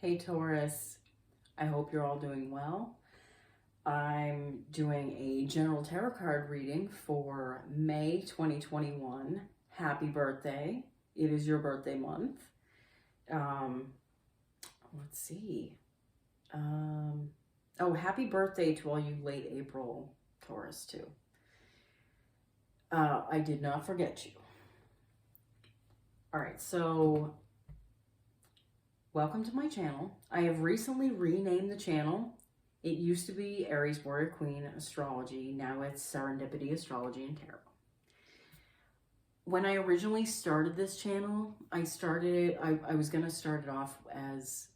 Hey Taurus, I hope you're all doing well. I'm doing a general tarot card reading for May 2021. Happy birthday. It is your birthday month. Let's see. Oh, happy birthday to all you late April Taurus too. I did not forget you. All right, so welcome to my channel. I have recently renamed the channel. It used to be Aries Warrior Queen Astrology. Now it's Serendipity Astrology and Tarot. When I originally started this channel, I was going to start it off as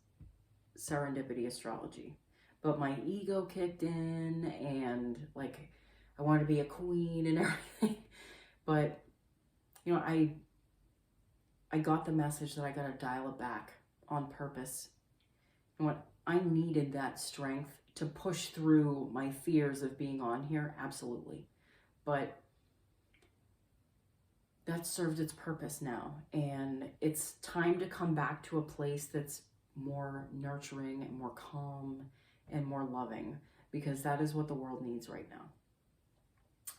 Serendipity Astrology. But my ego kicked in and like I wanted to be a queen and everything. But, you know, I got the message that I got to dial it back on purpose. And what I needed that strength to push through my fears of being on here, absolutely. But that served its purpose now. And it's time to come back to a place that's more nurturing and more calm and more loving, because that is what the world needs right now.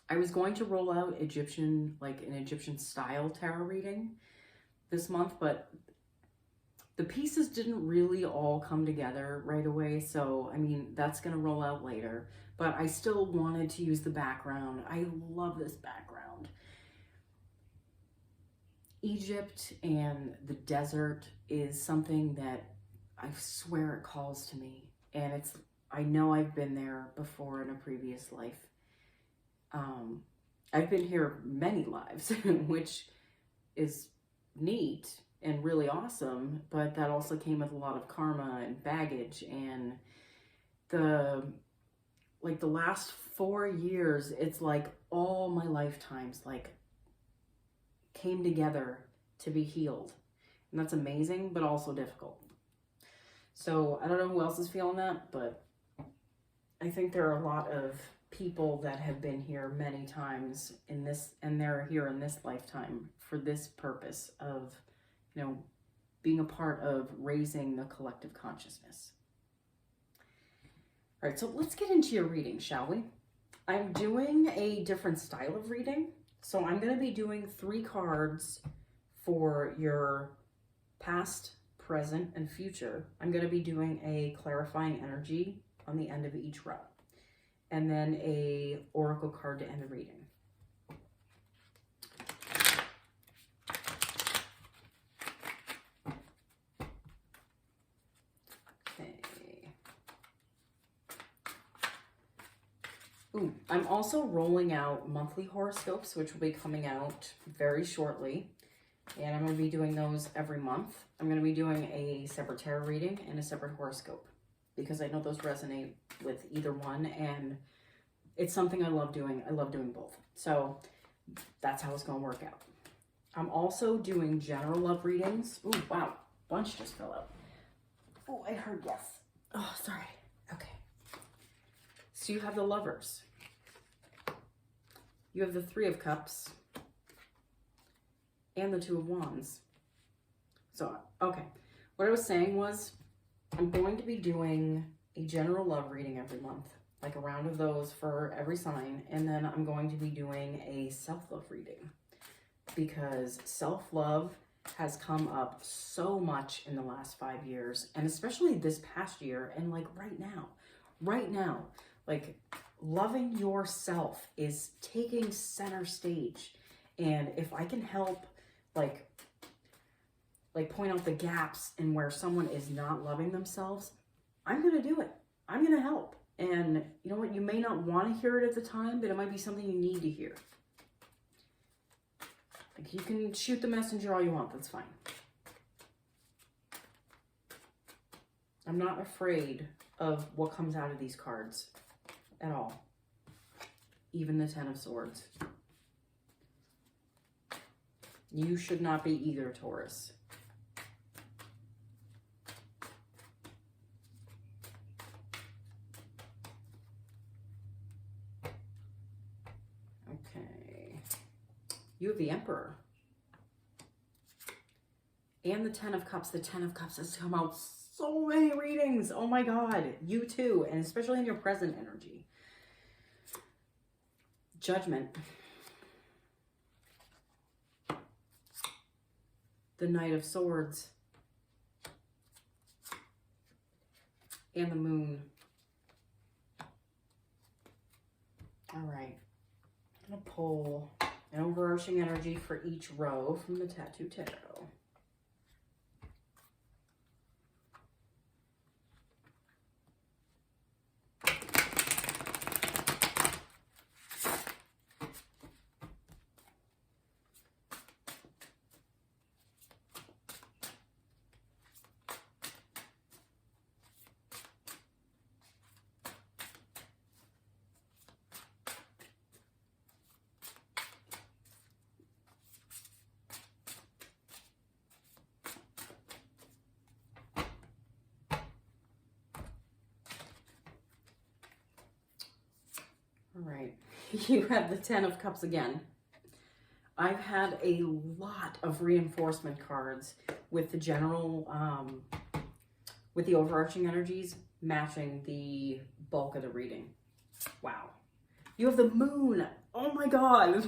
I was going to roll out an Egyptian style tarot reading this month, but the pieces didn't really all come together right away. So, I mean, that's going to roll out later, but I still wanted to use the background. I love this background. Egypt and the desert is something that I swear it calls to me. And I know I've been there before in a previous life. I've been here many lives, which is neat and really awesome, but that also came with a lot of karma and baggage. And the last 4 years, it's like all my lifetimes like came together to be healed. And that's amazing, but also difficult. So I don't know who else is feeling that, but I think there are a lot of people that have been here many times and they're here in this lifetime for this purpose of, you know, being a part of raising the collective consciousness. All right, so let's get into your reading, shall we? I'm doing a different style of reading. So I'm going to be doing 3 cards for your past, present, and future. I'm going to be doing a clarifying energy on the end of each row, and then a oracle card to end the reading. Ooh, I'm also rolling out monthly horoscopes, which will be coming out very shortly. And I'm going to be doing those every month. I'm going to be doing a separate tarot reading and a separate horoscope, because I know those resonate with either one. And it's something I love doing. I love doing both. So that's how it's going to work out. I'm also doing general love readings. Ooh, wow. Bunch just fell out. Oh, I heard yes. Oh, sorry. Okay. So you have the Lovers. You have the 3 of Cups and the 2 of Wands. So, okay. What I was saying was I'm going to be doing a general love reading every month, like a round of those for every sign. And then I'm going to be doing a self-love reading, because self-love has come up so much in the last 5 years, and especially this past year, and like right now, like loving yourself is taking center stage. And if I can help like point out the gaps in where someone is not loving themselves, I'm going to do it. I'm going to help. And you know what? You may not want to hear it at the time, but it might be something you need to hear. Like, you can shoot the messenger all you want. That's fine. I'm not afraid of what comes out of these cards at all. Even the 10 of Swords. You should not be either, Taurus. Okay. You have the Emperor. And the 10 of Cups. The 10 of Cups has come out so many readings. Oh my God. You too. And especially in your present energy. Judgment. The Knight of Swords. And the Moon. All right. I'm going to pull an overarching energy for each row from the Tattoo Tarot. All right, you have the Ten of Cups again. I've had a lot of reinforcement cards with the general, with the overarching energies matching the bulk of the reading. Wow. You have the Moon. Oh my God,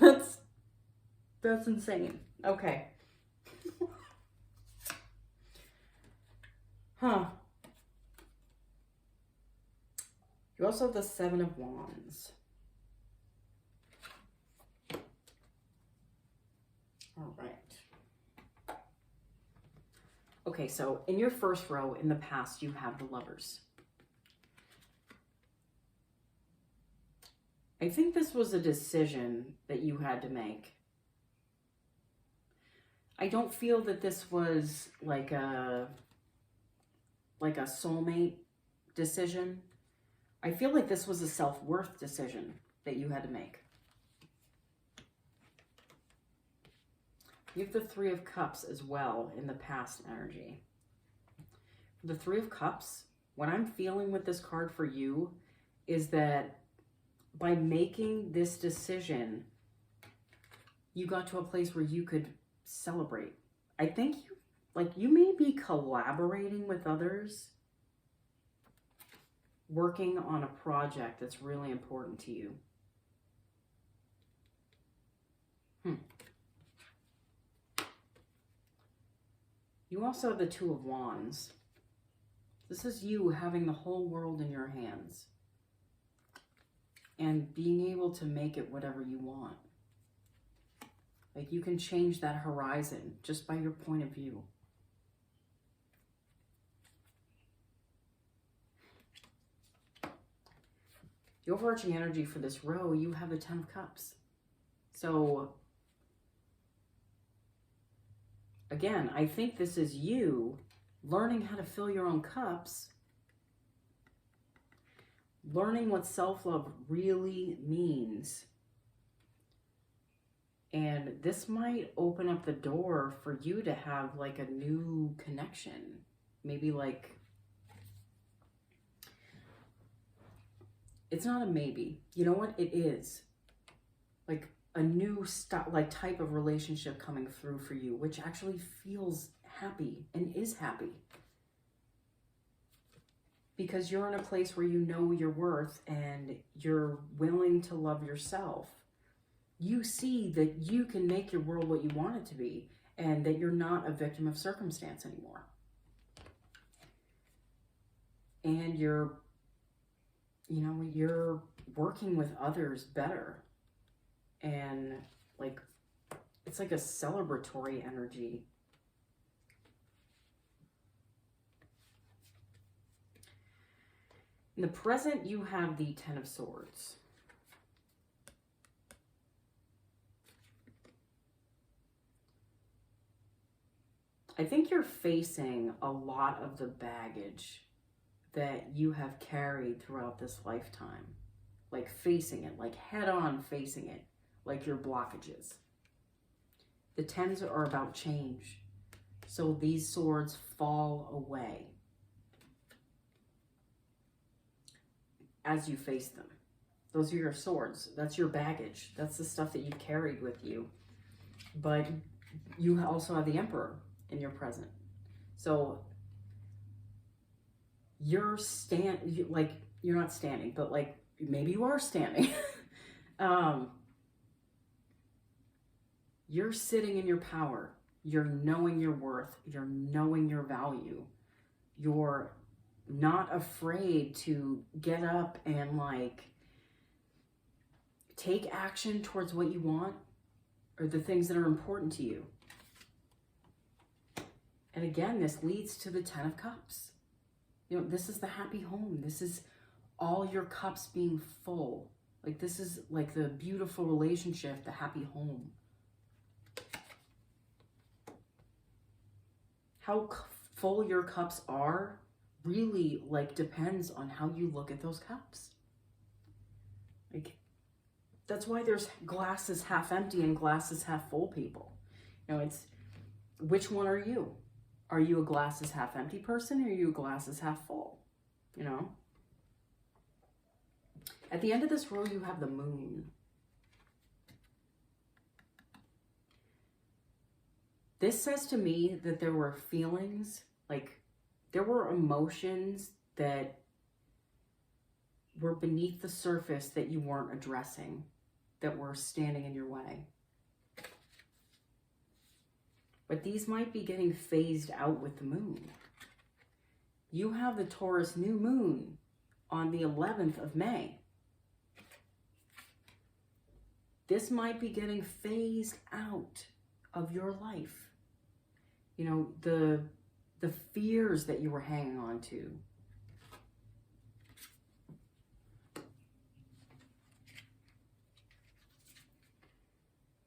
that's insane. Okay. Huh. You also have the Seven of Wands. All right. Okay, so in your first row in the past, you have the Lovers. I think this was a decision that you had to make. I don't feel that this was like a soulmate decision. I feel like this was a self-worth decision that you had to make. You have the Three of Cups as well in the past energy. The Three of Cups, what I'm feeling with this card for you is that by making this decision, you got to a place where you could celebrate. I think you may be collaborating with others, working on a project that's really important to you. You also have the Two of Wands. This is you having the whole world in your hands and being able to make it whatever you want. Like you can change that horizon just by your point of view. The overarching energy for this row, you have the Ten of Cups. So again, I think this is you learning how to fill your own cups, learning what self-love really means. And this might open up the door for you to have like a new connection. Maybe like, it's not a maybe. You know what? It is. Like a new type of relationship coming through for you, which actually feels happy and is happy. Because you're in a place where you know your worth and you're willing to love yourself. You see that you can make your world what you want it to be and that you're not a victim of circumstance anymore. And you're working with others better. And like, it's like a celebratory energy. In the present, you have the Ten of Swords. I think you're facing a lot of the baggage that you have carried throughout this lifetime. Like facing it, like head on facing it, like your blockages. The tens are about change. So these swords fall away as you face them. Those are your swords. That's your baggage. That's the stuff that you've carried with you. But you also have the Emperor in your present. So you're not standing, but like maybe you are standing. You're sitting in your power. You're knowing your worth. You're knowing your value. You're not afraid to get up and like take action towards what you want or the things that are important to you. And again, this leads to the 10 of Cups. You know, this is the happy home. This is all your cups being full. Like this is like the beautiful relationship, the happy home. How full your cups are really like depends on how you look at those cups. Like that's why there's glasses half empty and glasses half full people. You know, it's which one are you? Are you a glasses half empty person or are you a glasses half full? You know? At the end of this row, you have the moon. This says to me that there were feelings, like there were emotions that were beneath the surface that you weren't addressing, that were standing in your way. But these might be getting phased out with the moon. You have the Taurus new moon on the 11th of May. This might be getting phased out of your life. You know, the fears that you were hanging on to.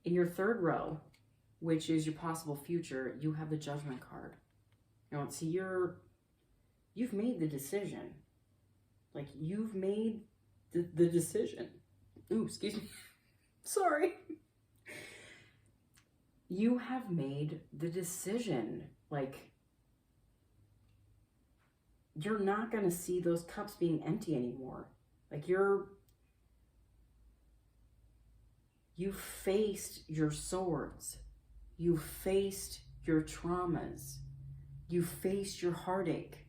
In your third row, which is your possible future, you have the Judgment card. You know, see, you've made the decision. Like, you've made the decision. Ooh, excuse me. Sorry. You have made the decision. Like, you're not going to see those cups being empty anymore. Like, you faced your swords. You faced your traumas. You faced your heartache.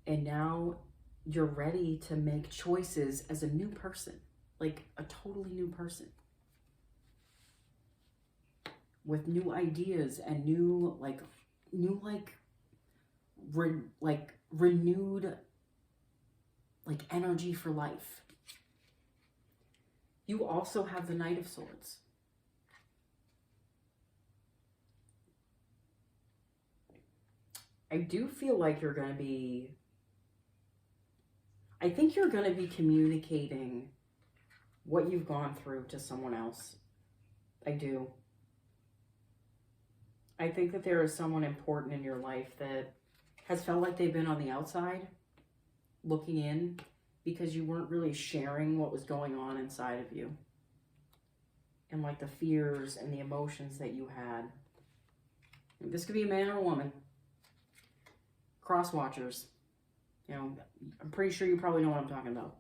And now you're ready to make choices as a new person, like a totally new person. With new ideas and renewed like energy for life. You also have the Knight of Swords. I do feel like I think you're going to be communicating what you've gone through to someone else. I do. I think that there is someone important in your life that has felt like they've been on the outside, looking in, because you weren't really sharing what was going on inside of you. And like the fears and the emotions that you had. This could be a man or a woman. Cross watchers. You know, I'm pretty sure you probably know what I'm talking about.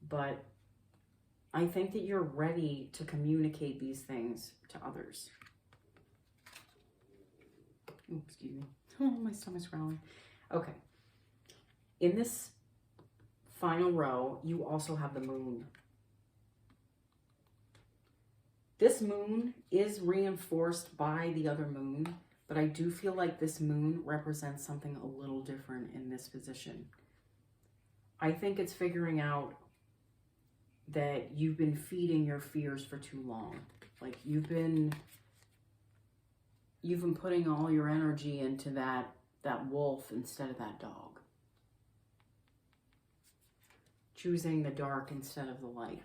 But I think that you're ready to communicate these things to others. Ooh, excuse me. Oh, my stomach's growling. Okay. In this final row, you also have the moon. This moon is reinforced by the other moon, but I do feel like this moon represents something a little different in this position. I think it's figuring out that you've been feeding your fears for too long. Like you've been putting all your energy into that wolf instead of that dog. Choosing the dark instead of the light.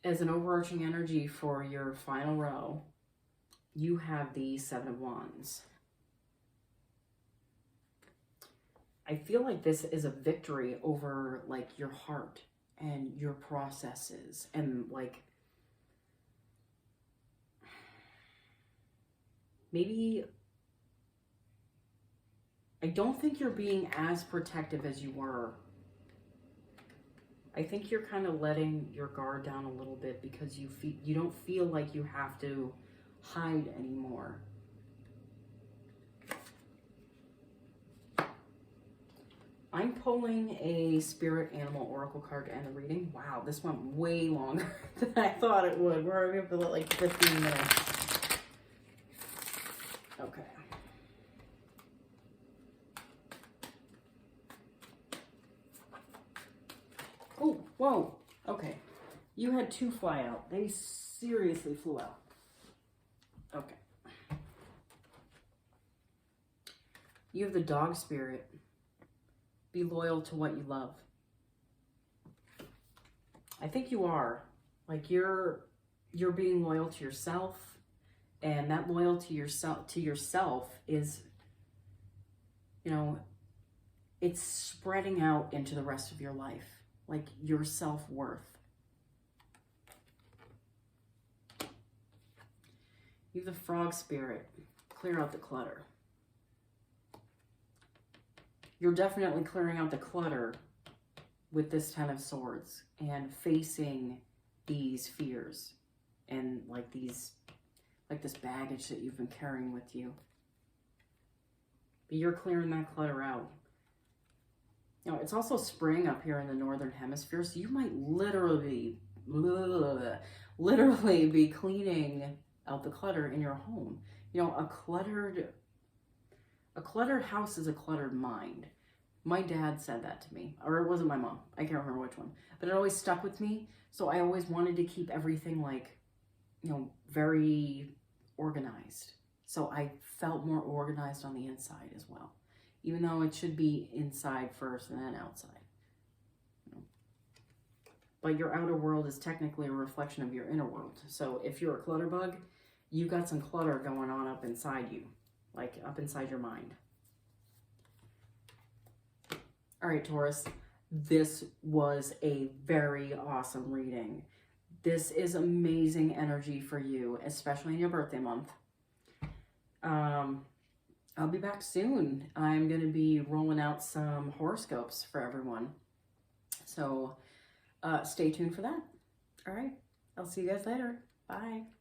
As an overarching energy for your final row, you have the Seven of Wands. I feel like this is a victory over like your heart and your processes and like maybe I don't think you're being as protective as you were I think you're kind of letting your guard down a little bit because you don't feel like you have to hide anymore. I'm pulling a spirit animal oracle card to end the reading. Wow, this went way longer than I thought it would. We're already up to like 15 minutes. Okay. Oh, whoa. Okay. You had 2 fly out. They seriously flew out. Okay. You have the dog spirit. Be loyal to what you love. I think you are. Like you're being loyal to yourself, and that loyalty to yourself is, you know, it's spreading out into the rest of your life, like your self-worth. You have the frog spirit. Clear out the clutter. You're definitely clearing out the clutter with this 10 of Swords and facing these fears and like this baggage that you've been carrying with you. But you're clearing that clutter out. You know, it's also spring up here in the northern hemisphere, so you might literally be cleaning out the clutter in your home. You know, a cluttered house is a cluttered mind. My dad said that to me, or it wasn't my mom. I can't remember which one, but it always stuck with me. So I always wanted to keep everything like, you know, very organized. So I felt more organized on the inside as well, even though it should be inside first and then outside. You know? But your outer world is technically a reflection of your inner world. So if you're a clutter bug, you got some clutter going on up inside you, like up inside your mind. All right, Taurus, this was a very awesome reading. This is amazing energy for you, especially in your birthday month. I'll be back soon. I'm going to be rolling out some horoscopes for everyone. So stay tuned for that. All right, I'll see you guys later. Bye.